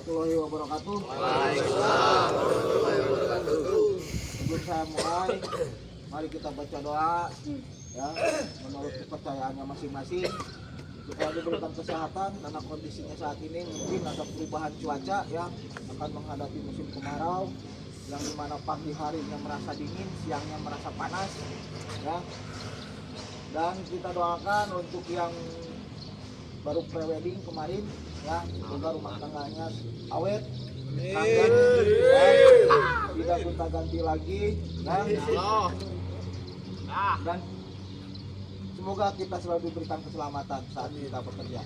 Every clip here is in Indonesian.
warahmatullahi wabarakatuh. Waalaikumsalam warahmatullahi wabarakatuh. Sebelum saya mulai, mari kita baca doa ya, menurut kepercayaannya masing-masing supaya diberikan kesehatan karena kondisinya saat ini mungkin ada perubahan cuaca ya, akan menghadapi musim kemarau yang dimana pagi harinya merasa dingin, siangnya merasa panas ya. Dan kita doakan untuk yang baru prewedding kemarin ya, semoga rumah tangganya awet, langgeng, ya, tidak gonta-ganti lagi ya. Dan semoga kita selalu diberikan keselamatan saat kita bekerja.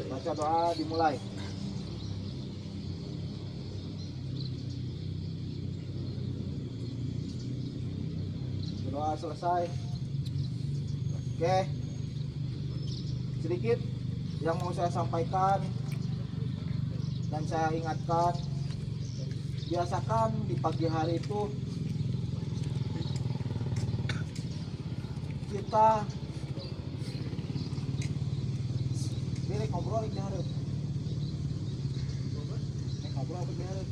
Baca doa dimulai. Doa selesai. Oke. Sedikit yang mau saya sampaikan dan saya ingatkan, biasakan di pagi hari itu kita direk ngobrol di hari. Ngobrol di hari.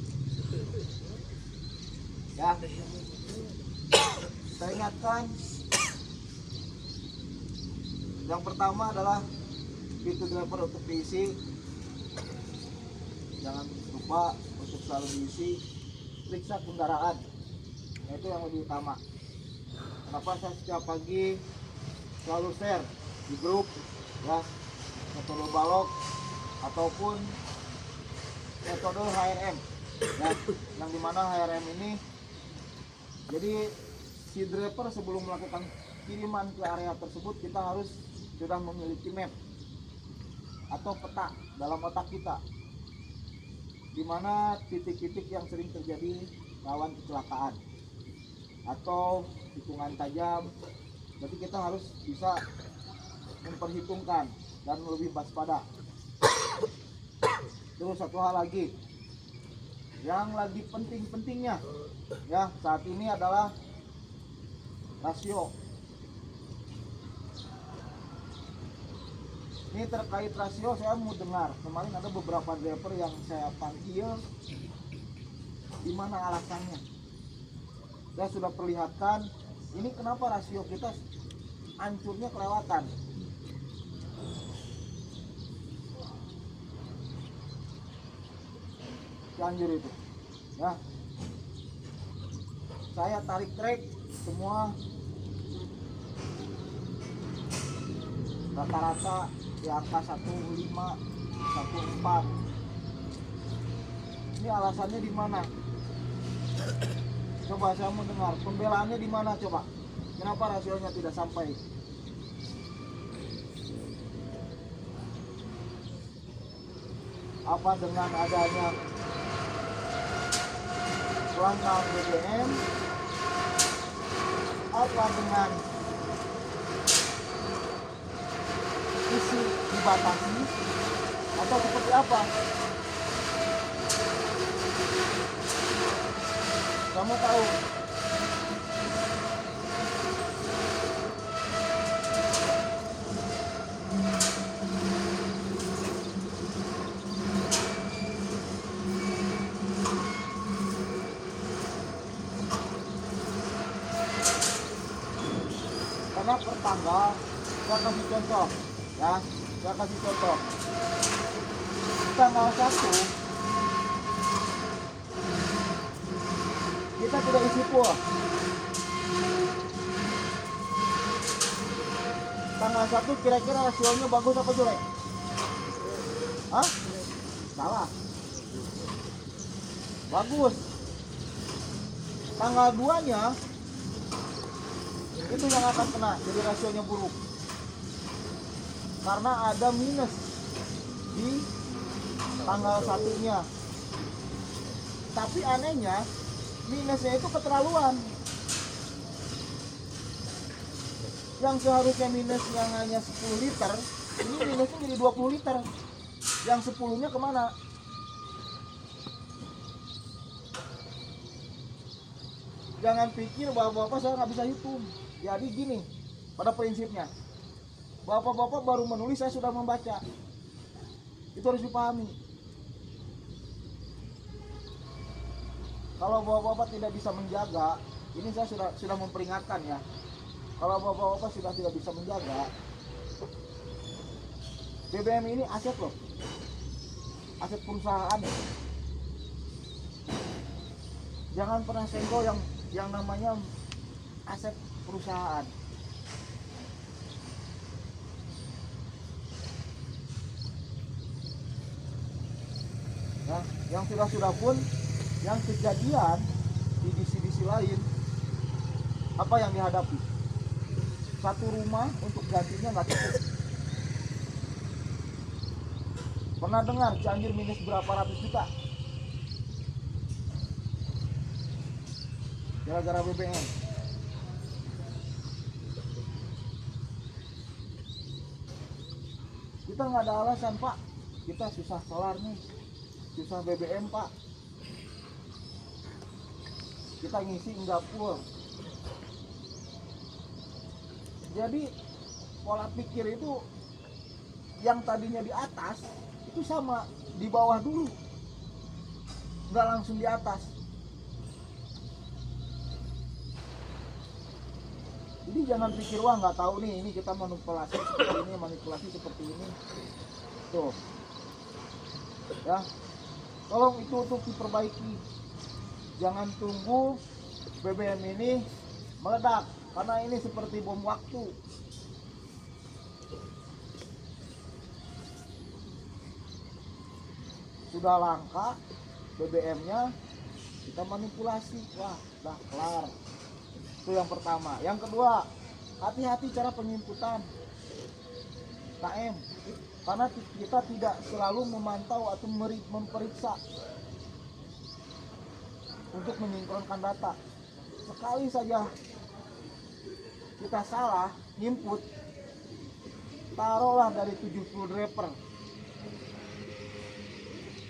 Ya. Saya ingatkan, yang pertama adalah pintu driver untuk diisi, jangan lupa untuk selalu diisi. Periksa kendaraan, itu yang lebih utama. Kenapa saya setiap pagi selalu share di grup ya, metode balok ataupun metode HRM ya, yang dimana HRM ini jadi si driver sebelum melakukan kiriman ke area tersebut kita harus sudah memiliki map atau peta dalam otak kita, di mana titik-titik yang sering terjadi rawan kecelakaan atau tikungan tajam. Jadi kita harus bisa memperhitungkan dan lebih waspada. Terus satu hal lagi yang lagi penting-pentingnya ya saat ini adalah rasio. Ini terkait rasio, saya mau dengar. Kemarin ada beberapa driver yang saya panggil, di mana alasannya. Saya sudah perlihatkan, ini kenapa rasio kita hancurnya kelewatan. Cianjur itu, ya. Saya tarik trek semua rata-rata di angka 15, 14. Ini alasannya di mana? Coba saya mau dengar pembelaannya di mana coba? Kenapa rasionya tidak sampai? Apa dengan adanya kelangkaan BBM? Apa dengan isi dibatasi atau seperti apa? Kamu tahu? Karena pertanggal, saya kasih contoh ya, saya kasih contoh. Tanggal 1 kita tidak isi full. Tanggal 1 kira-kira rasionya bagus apa jelek? Hah? Salah. Bagus. Tanggal 2-nya itu yang akan kena, jadi rasionya buruk. Karena ada minus di tanggal 1-nya. Tapi anehnya minusnya itu keterlaluan. Yang seharusnya minusnya hanya 10 liter, ini minusnya jadi 20 liter. Yang 10-nya kemana? Jangan pikir bapak-bapak saya nggak bisa hitung. Jadi gini, pada prinsipnya bapak-bapak baru menulis, saya sudah membaca. Itu harus dipahami. Kalau bapak-bapak tidak bisa menjaga, ini saya sudah memperingatkan ya. Kalau bapak-bapak sudah tidak bisa menjaga, BBM ini aset loh, aset perusahaan. Jangan pernah senggol yang namanya aset perusahaan. Nah, yang sudah pun, yang kejadian di divisi lain, apa yang dihadapi? Satu rumah untuk gantinya nggak cukup. Pernah dengar Cianjur minus berapa ratus juta? Gara-gara BBM. Kita nggak ada alasan, Pak. Kita susah solar nih, susah BBM, Pak. Kita ngisi nggak full. Jadi pola pikir itu yang tadinya di atas itu sama di bawah dulu, nggak langsung di atas. Jadi jangan pikir wah nggak tahu nih, ini kita manipulasi seperti ini, manipulasi seperti ini. Tuh, ya, tolong itu untuk diperbaiki. Jangan tunggu BBM ini meledak, karena ini seperti bom waktu. Sudah langka BBM-nya, kita manipulasi, wah, dah kelar. Itu yang pertama. Yang kedua, hati-hati cara penginputan KM, karena kita tidak selalu memantau atau memperiksa untuk menyinkronkan data. Sekali saja kita salah input, taruhlah dari 70 draper,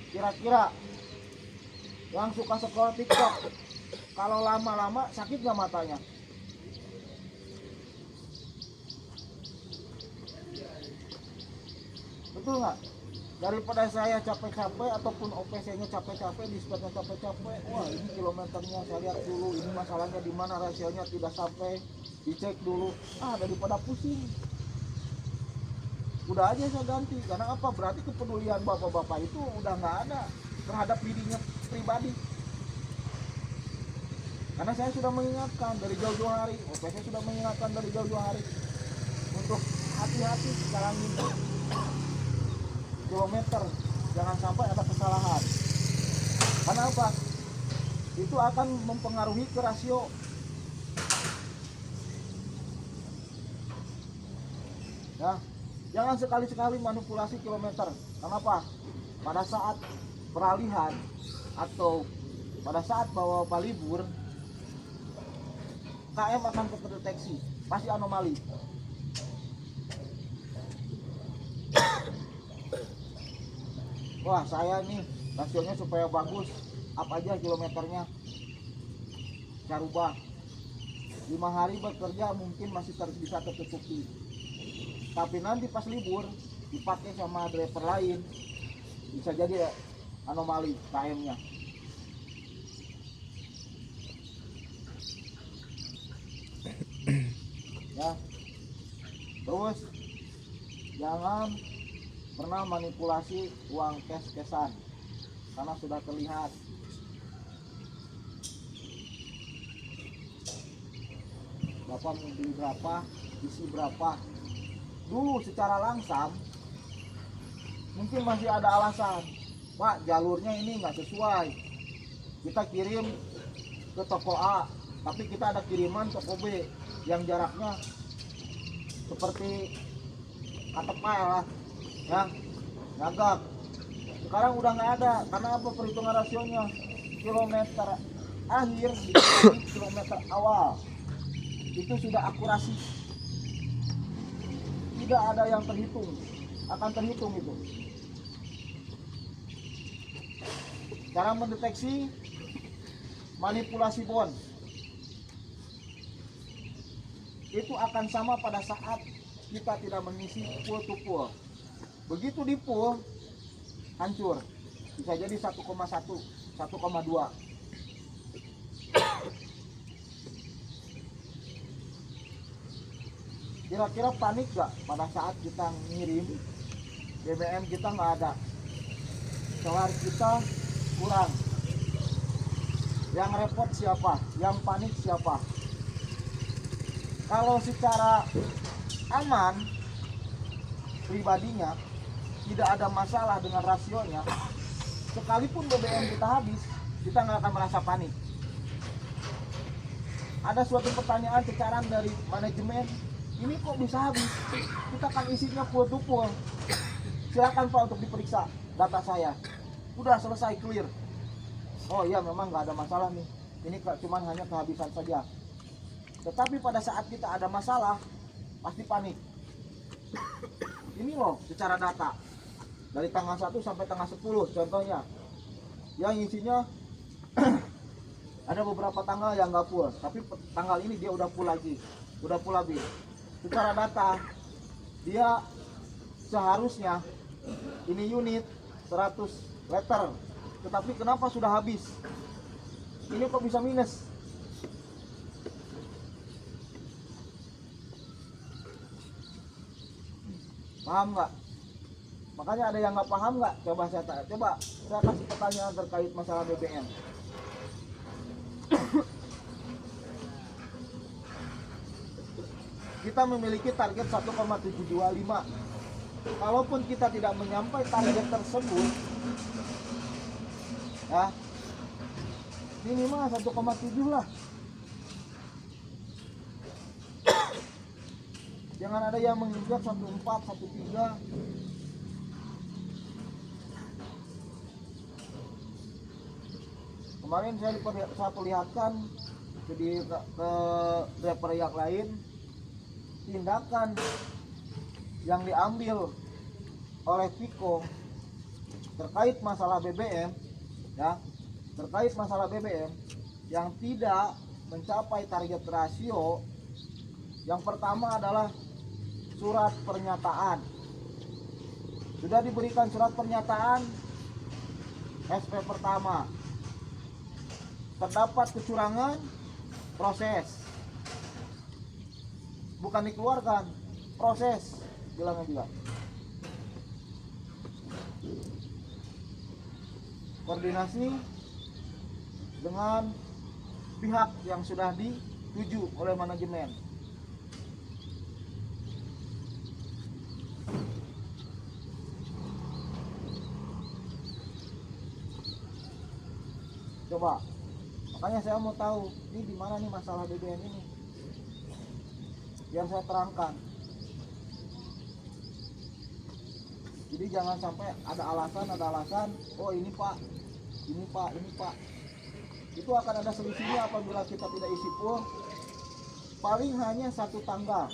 kira-kira yang suka scroll TikTok, kalau lama-lama sakit nggak matanya? Betul nggak? Daripada saya capek-capek ataupun OPC-nya capek-capek, dispatnya capek-capek, wah ini kilometernya saya lihat dulu, ini masalahnya di mana, rasionya tidak sampai, dicek dulu. Daripada pusing, udah aja saya ganti. Karena apa? Berarti kepedulian bapak-bapak itu udah nggak ada terhadap dirinya pribadi. Karena saya sudah mengingatkan dari jauh-jauh hari, OPC sudah mengingatkan dari jauh-jauh hari untuk hati-hati sekarang ini kilometer, jangan sampai ada kesalahan. Karena apa? Itu akan mempengaruhi ke rasio. Ya, jangan sekali-sekali manipulasi kilometer. Kenapa? Pada saat peralihan atau pada saat bawa libur, KM akan terdeteksi, pasti anomali. Wah, saya nih rasionya supaya bagus, apa aja kilometernya saya rubah. 5 hari bekerja mungkin masih bisa tercukupi, tapi nanti pas libur dipakai sama driver lain, bisa jadi anomali KM-nya. Ya, terus jangan pernah manipulasi uang cash-cashan, karena sudah terlihat. Bapak mau beli berapa, isi berapa. Dulu secara langsam mungkin masih ada alasan, Pak jalurnya ini nggak sesuai, kita kirim ke toko A, tapi kita ada kiriman toko B yang jaraknya seperti KTP lah, ya, gagap. Sekarang udah nggak ada. Karena apa? Perhitungan rasionya kilometer akhir dibanding kilometer awal itu sudah akurasi, tidak ada yang terhitung, akan terhitung itu. Cara mendeteksi manipulasi bon itu akan sama pada saat kita tidak mengisi full to full. Begitu di full, hancur. Bisa jadi 1,1, 1,2. Kira-kira panik gak pada saat kita ngirim BBM kita nggak ada, solar kita kurang? Yang repot siapa? Yang panik siapa? Kalau secara aman pribadinya tidak ada masalah dengan rasionya, sekalipun BBM kita habis, kita nggak akan merasa panik. Ada suatu pertanyaan cecaran dari manajemen, ini kok bisa habis? Kita kan isinya full to full. Silakan Pak untuk diperiksa data saya. Udah selesai, clear. Oh iya, memang nggak ada masalah nih. Ini cuma hanya kehabisan saja. Tetapi pada saat kita ada masalah, pasti panik. Ini loh secara data. Dari tanggal 1 sampai tanggal 10 contohnya. Yang isinya ada beberapa tanggal yang nggak full, tapi tanggal ini dia udah full lagi, udah full habis. Secara data dia seharusnya ini unit 100 liter, tetapi kenapa sudah habis? Ini kok bisa minus? Paham nggak? Makanya ada yang nggak paham nggak? Coba saya kasih pertanyaan terkait masalah BBM. Kita memiliki target 1,725. Kalaupun kita tidak menyampai target tersebut, ya minimal 1,7 lah. Jangan ada yang menginjak 1,4, 1,3. Kemarin saya perlihatkan di ke driver yang lain tindakan yang diambil oleh Viko terkait masalah BBM, ya, terkait masalah BBM yang tidak mencapai target rasio. Yang pertama adalah surat pernyataan. Sudah diberikan surat pernyataan SP pertama. Terdapat kecurangan, proses. Bukan dikeluarkan, proses bilangnya juga. Koordinasi dengan pihak yang sudah dituju oleh manajemen. Coba, makanya saya mau tahu ini di mana nih masalah BBM ini, biar saya terangkan. Jadi jangan sampai ada alasan, oh ini Pak, ini Pak, ini Pak. Itu akan ada selisihnya apabila kita tidak isi full. Paling hanya 1 tanggal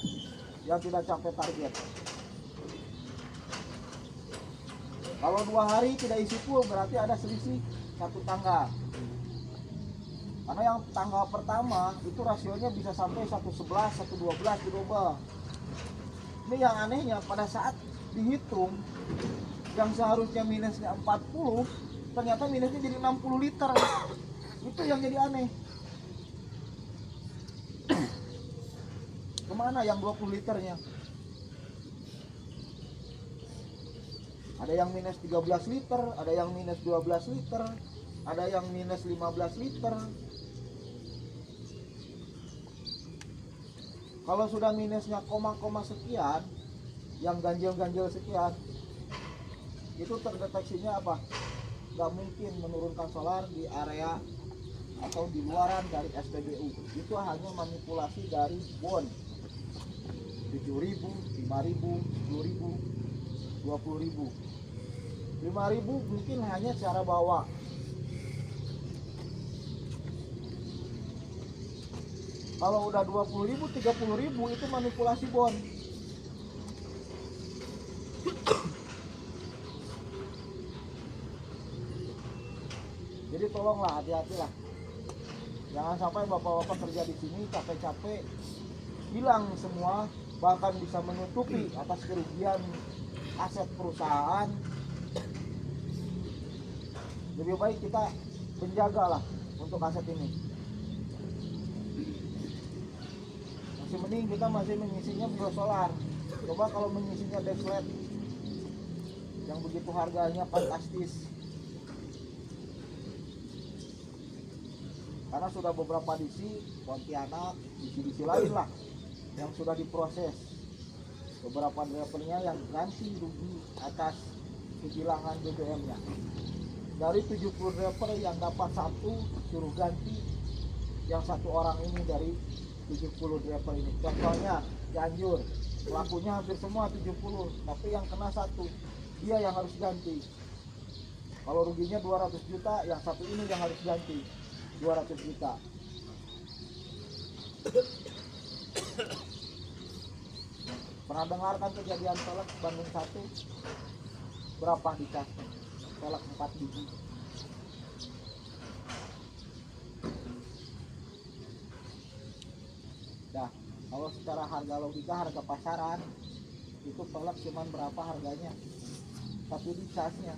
yang tidak capai target. Kalau 2 hari tidak isi full berarti ada selisih 1 tanggal. Karena yang tanggal pertama itu rasionya bisa sampai 111, 112 dirubah. Ini yang anehnya pada saat dihitung yang seharusnya minusnya 40 ternyata minusnya jadi 60 liter. Itu yang jadi aneh. Kemana yang 20 liternya? Ada yang minus 13 liter, ada yang minus 12 liter, ada yang minus 15 liter. Kalau sudah minusnya koma-koma sekian, yang ganjil-ganjil sekian, itu terdeteksinya apa? Gak mungkin menurunkan solar di area atau di luaran dari SPBU. Itu hanya manipulasi dari bon 7.000, 5.000, 10.000, 20.000. 5.000 mungkin hanya cara bawa. Kalau udah 20.000, 30.000 itu manipulasi bon. Jadi tolonglah, hati-hatilah. Jangan sampai bapak-bapak kerja di sini capek-capek hilang semua, bahkan bisa menutupi atas kerugian aset perusahaan. Lebih baik kita menjagalah untuk aset ini. masih mending kita masih mengisinya biosolar. Coba kalau mengisinya deslet yang begitu harganya fantastis. Karena sudah beberapa DC Pontianak, DC lain lah yang sudah diproses. Beberapa drivernya yang ganti rugi atas kehilangan BBM-nya. Dari 70 driver yang dapat satu suruh ganti yang satu orang ini dari 70 driver ini. Contohnya Cianjur, pelakunya hampir semua 70, tapi yang kena satu, dia yang harus ganti. Kalau ruginya 200 juta, yang satu ini yang harus ganti 200 juta. Pernah dengarkan kejadian pelek Bandung 1? Berapa dikasih? Pelek 4 biji. Nah, kalau secara harga logika, harga pasaran itu pelek cuman berapa harganya? Tapi di casnya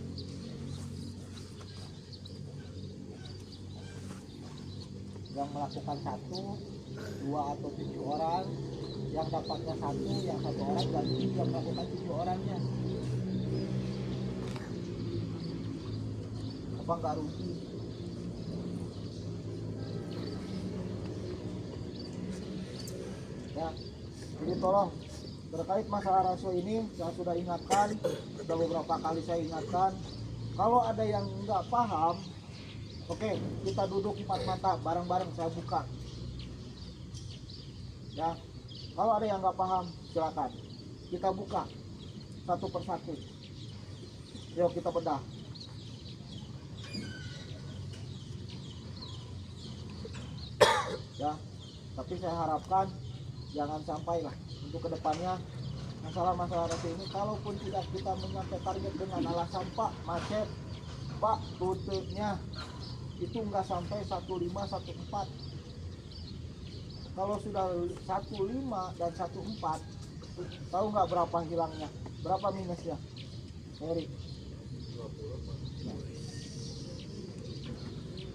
yang melakukan 1, 2 atau 7 orang, yang dapatnya 1, yang 1 orang ganti yang melakukan 7 orangnya. Apa nggak rugi? Ya, jadi tolong terkait masalah rasio ini saya sudah ingatkan, sudah beberapa kali saya ingatkan. Kalau ada yang nggak paham, oke, kita duduk 4 mata bareng-bareng, saya buka. Ya, kalau ada yang nggak paham, silakan kita buka satu persatu. Yuk kita bedah. Ya, tapi saya harapkan jangan sampai lah untuk kedepannya masalah-masalah rasio ini, kalaupun tidak kita menyampai target dengan alasan Pak macet, Pak tutupnya itu nggak sampai 1514. Kalau sudah 15 dan 14, tahu nggak berapa hilangnya, berapa minusnya? Heri,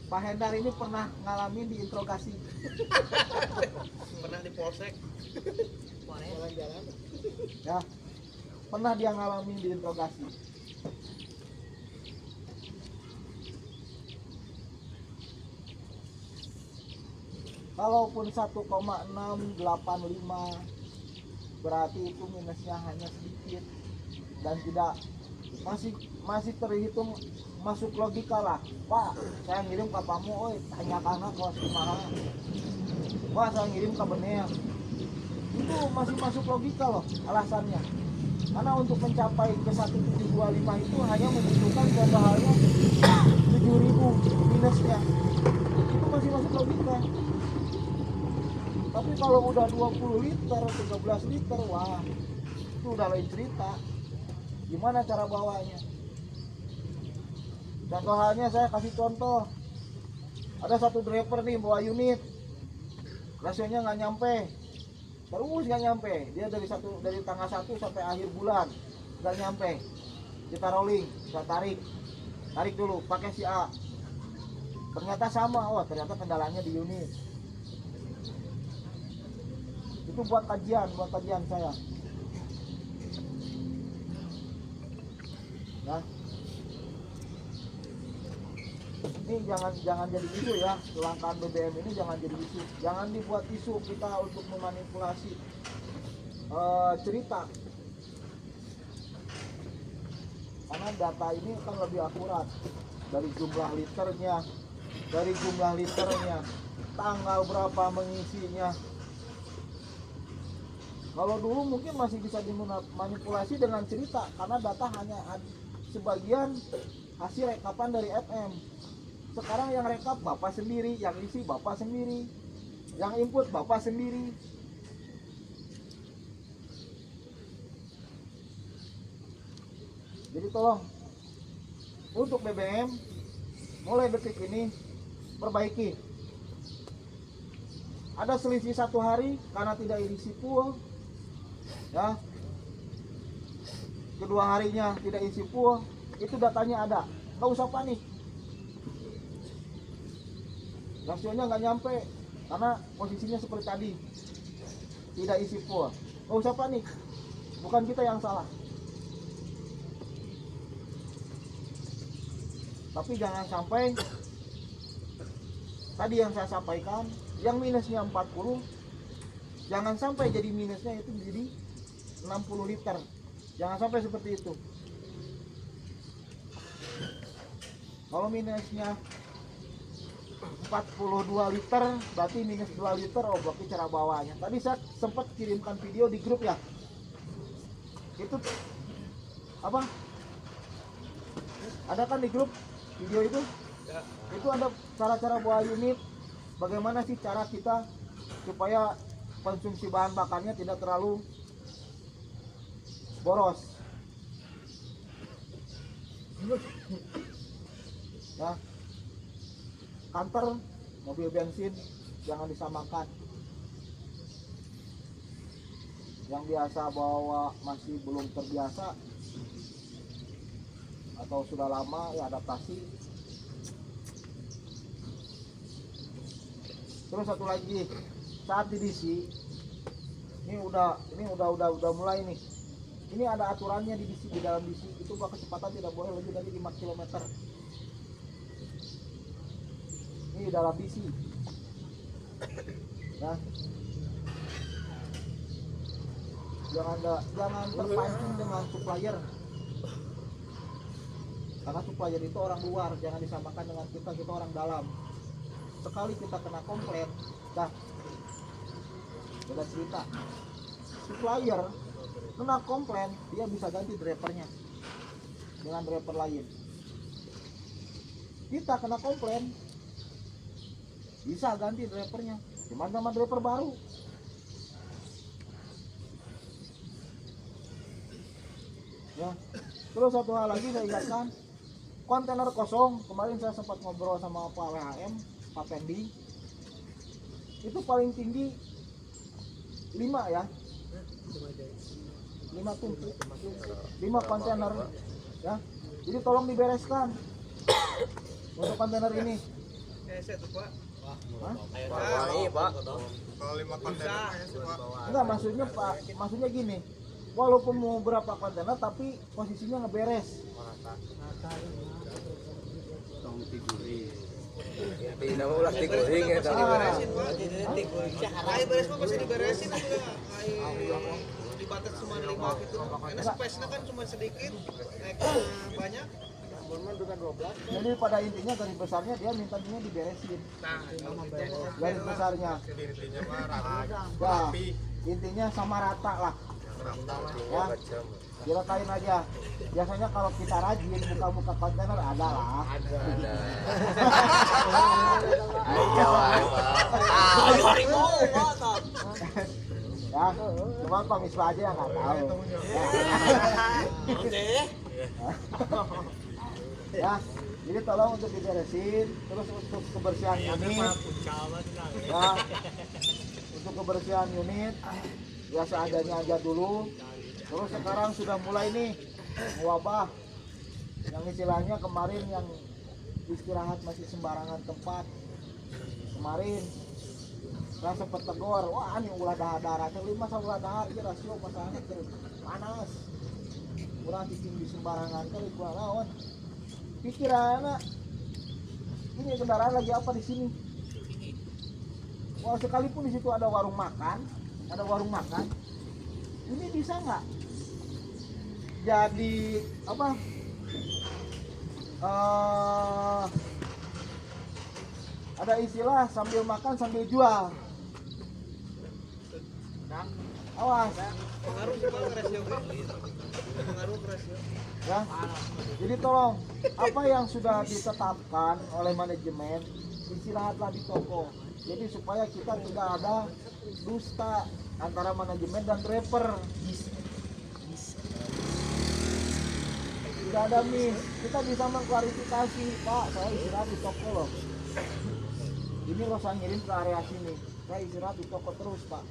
Pak Hendar ini pernah ngalamin diinterogasi. Pernah di polsek. Jalan-jalan. Ya, pernah dia ngalamin diinterogasi. Kalaupun 1,685 berarti itu minusnya hanya sedikit dan tidak masih terhitung masuk logika lah. Pak, saya ngirim ke kamu, oi, tanya karena kos kumaha. Pak, saya ngirim ke Benea. Itu masih masuk logika loh alasannya. Karena untuk mencapai ke 1725 itu hanya membutuhkan contoh halnya 7.000 minusnya. Itu masih masuk logika. Tapi kalau udah 20 liter, 13 liter, wah, itu udah lain cerita. Gimana cara bawanya? Contoh halnya saya kasih contoh. Ada satu driver nih bawa unit, rasionya nggak nyampe, terus nggak nyampe. Dia dari tanggal 1 sampai akhir bulan nggak nyampe. Kita rolling, kita tarik dulu, pakai si A. Ternyata sama, oh ternyata kendalanya di unit. Itu buat kajian saya. Nah, ini jangan jadi isu ya, kelangkaan BBM ini jangan jadi isu, jangan dibuat isu kita untuk memanipulasi cerita, karena data ini kan lebih akurat dari jumlah liternya, tanggal berapa mengisinya. Kalau dulu mungkin masih bisa dimanipulasi dengan cerita, karena data hanya sebagian hasil rekapan dari FM. Sekarang yang rekap Bapak sendiri, yang isi Bapak sendiri, yang input Bapak sendiri. Jadi tolong untuk BBM mulai detik ini perbaiki. Ada selisih 1 hari karena tidak isi full, ya. Kedua harinya tidak isi full, itu datanya ada, nggak usah panik. Rasionya nggak nyampe karena posisinya seperti tadi. tidak isi full. Nggak usah panik, bukan kita yang salah. Tapi jangan sampai tadi yang saya sampaikan, yang minusnya 40, jangan sampai jadi minusnya itu jadi 60 liter. Jangan sampai seperti itu. Kalau minusnya 42 liter, berarti minus 2 liter, oh berarti cara bawanya. Tadi saya sempat kirimkan video di grup ya. Itu apa? Ada kan di grup video itu? Ya. Itu ada cara-cara bawa unit. Bagaimana sih cara kita supaya konsumsi bahan bakarnya tidak terlalu boros. Ya, kantor mobil bensin jangan disamakan. Yang biasa bawa masih belum terbiasa atau sudah lama ya adaptasi. Terus satu lagi, saat di DC ini udah mulai nih. Ini ada aturannya di DC, di dalam DC itu bahwa kecepatan tidak boleh lebih dari 5 km. Ini dalam DC. Ya. Jangan terpancing dengan supplier. Karena supplier itu orang luar, jangan disamakan dengan kita orang dalam. Sekali kita kena komplain, dah beda cerita. Supplier kena komplain, dia bisa ganti drivernya dengan driver lain. Kita kena komplain, bisa ganti drivernya, cuma sama driver baru. Ya. Terus satu hal lagi saya ingatkan, kontainer kosong. Kemarin saya sempat ngobrol sama Pak WHM, Pak Pendi. Itu paling tinggi 5 ya. 5 tumpuk, 5 kontainer ya. Jadi tolong dibereskan untuk kontainer ini. Saya tuh Pak. Hah? Iya Pak. Kalau 5 kontainer sih Pak. Enggak, maksudnya Pak, maksudnya gini. Walaupun mau berapa kontainer tapi posisinya ngeberes. Tidak mau ulah tiguring ya tadi. Diberesin Pak. Ayo beres Pak pasti diberesin aja. Ayo dibatas cuma 5 gitu. Karena space-nya kan cuma sedikit. Naiknya banyak. Jadi pada intinya garis besarnya dia mintanya diberesin. Nah, Garis besarnya. Intinya mah rata. Ya, intinya sama rata lah. Ya, diratain aja. Biasanya kalau kita rajin buka-buka kontainer ada lah. Ya, cuma Pak Miswa aja yang nggak tahu. Ya, jadi tolong untuk diberesin, terus untuk kebersihan unit. Ya, untuk kebersihan unit ya seadanya aja dulu. Terus sekarang sudah mulai nih wabah yang istilahnya kemarin yang istirahat masih sembarangan tempat. Kemarin saya sempat tegur, wah ini ulah dahar terlima masa ulah dahar aja rasio masalahnya panas. Kurang cicing di sembarangan kali kurang lawan. Pikiran ini kendaraan lagi apa di sini? Wah sekalipun di situ ada warung makan, ini bisa nggak jadi apa? Ada istilah sambil makan sambil jual. Awas. pengaruh sih Pak rasio. Pengaruh rasio. Ya. Jadi tolong apa yang sudah ditetapkan oleh manajemen istirahatlah di toko. Jadi supaya kita tidak ada dusta antara manajemen dan driver. Tidak ada miss. Kita bisa mengklarifikasi, Pak, saya istirahat di toko loh. Ini loh saya ngirim ke area sini. Saya istirahat di toko terus, Pak.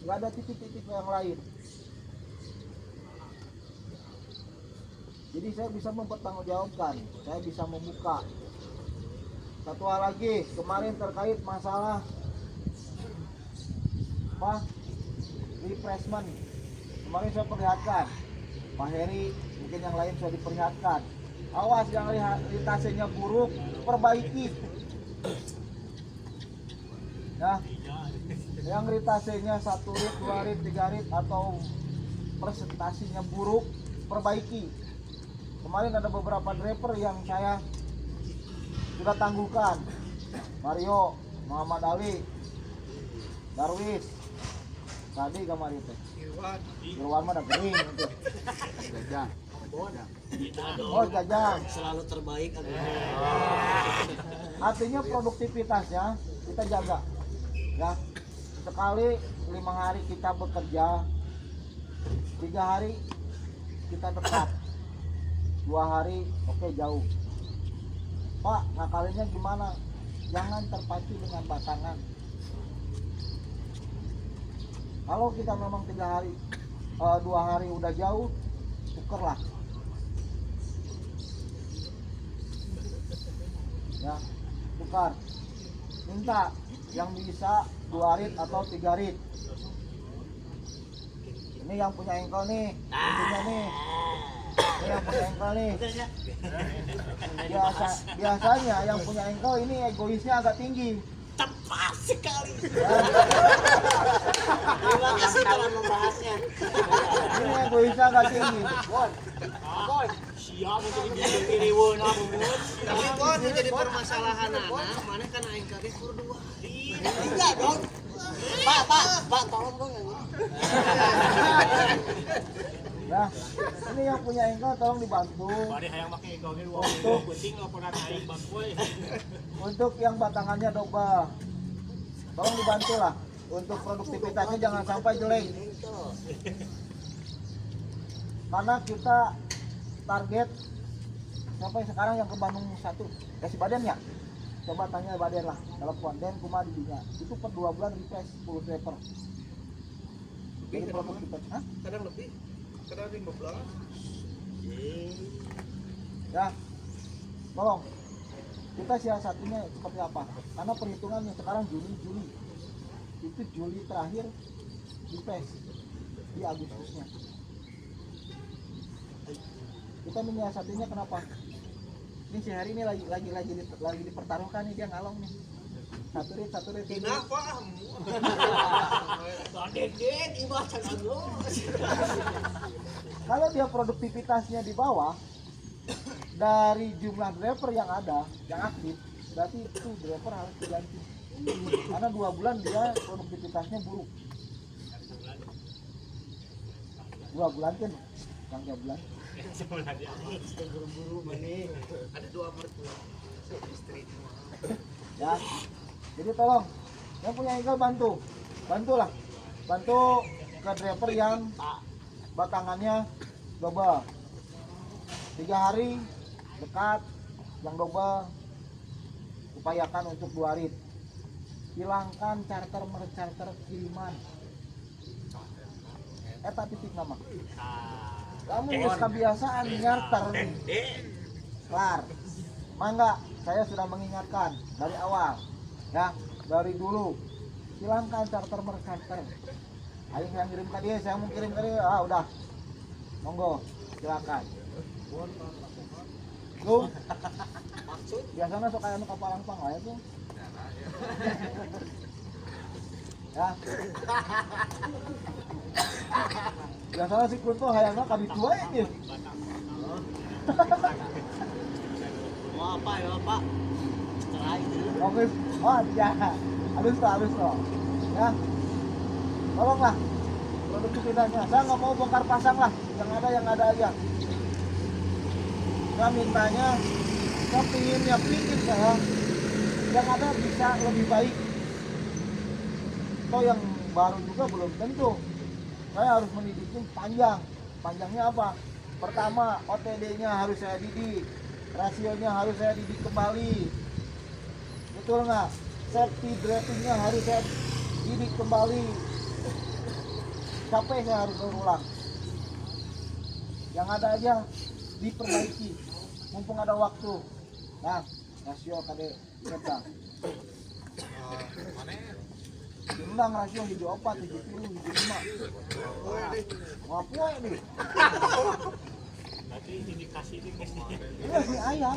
Nggak ada titik-titik yang lain. Jadi saya bisa mempertanggungjawabkan, saya bisa membuka. Satu hal lagi, kemarin terkait masalah apa refreshment. Kemarin saya perlihatkan, Pak Heri mungkin yang lain sudah diperlihatkan. Awas yang litasenya buruk, perbaiki. Ya, yang ritasenya 1 rit, 2 rit, 3 rit atau presentasinya buruk, perbaiki. Kemarin ada beberapa driver yang saya sudah tangguhkan. Mario, Muhammad Ali, Darwis, tadi kemarin itu. Irwan mah udah kering itu. Jajang. Oh jajang. Selalu terbaik. Artinya produktivitasnya kita jaga. Ya, sekali 5 hari kita bekerja, 3 hari kita dekat, 2 hari oke jauh. Pak, ngakalinnya gimana? Jangan terpacu dengan batangan. Kalau kita memang 3 hari, 2 hari udah jauh, tukerlah. Ya, tukar. Minta yang bisa 2 rit atau 3 rit. Ini yang punya engkol nih, punya nih. Ini yang punya engkol nih. Biasanya yang punya engkol ini egoisnya agak tinggi. Tepat sekali. Ya, Terima kasih telah membahasnya. ini egoisnya agak tinggi. Siap untuk dipiriwon aku. Tapi kon jadi permasalahan anak, mana kan aing kage kur 2 hari. Iya dong. Pak, tolong dong ya. Ya, ini yang punya engkol tolong dibantu. Untuk yang batangannya doba, tolong dibantu lah. Untuk produktivitasnya jangan sampai jelek. Karena kita target sampai sekarang yang ke Bandung 1 si Baden ya. Coba tanya Baden lah, telepon dan kuma didinya. Itu per 2 bulan refresh 10 driver. Jadi produktivitas, hah? Kadang lebih, kadang 15. Ya, tolong kita siasatinya seperti apa? Karena perhitungannya sekarang Juli, itu Juli terakhir refresh di Agustusnya. Kita menyiasatinya kenapa? Ini si hari ini lagi dipertaruhkan nih, dia ngalong nih. Satu rit. Kenapa? Deden ibah Kalau dia produktivitasnya di bawah dari jumlah driver yang ada, yang aktif, berarti itu driver harus diganti. Karena 2 bulan dia produktivitasnya buruk. 2 bulan kan, yang 2 bulan. buru-buru mana? Ada 2 mertua, istri. Ya, jadi tolong yang punya engkol bantulah, bantu ke driver yang batangannya double 3 hari dekat, yang double upayakan untuk 2 rit. Hilangkan charter kiriman. Eta titik nama. Kamu harus kebiasaan nyarter nih. Kelar. Mangga, saya sudah mengingatkan dari awal. Ya, dari dulu. Hilangkan charter. Ayo yang kirim ke dia, saya mau kirim ke dia. Udah. Monggo, silakan. Lu biasanya suka anu kapalang pang wae tuh. Ya. Biasanya si Kun tuh hayangna kabitu wae ieu. Mau apa ya, Pak? Oke, ya. Halus toh. Ya. Tolonglah produktivitasnya. Saya nggak mau bongkar pasang lah. Yang ada aja. Saya mintanya, saya pingin saya yang ada bisa lebih baik. Toh yang baru juga belum tentu. Saya harus mendidiknya panjang. Panjangnya apa? Pertama, OTD-nya harus saya didik. Rasionya harus saya didik kembali. Betul nggak? Safety driving-nya harus saya didik kembali. Capek saya harus berulang. Yang ada aja diperbaiki. Mumpung ada waktu. Nah, rasio kade kita. Mana Rendang rasio hijau 4, hijau 10, hijau 5. Ngapuai nih. Berarti indikasi ini guys. Ini ayam.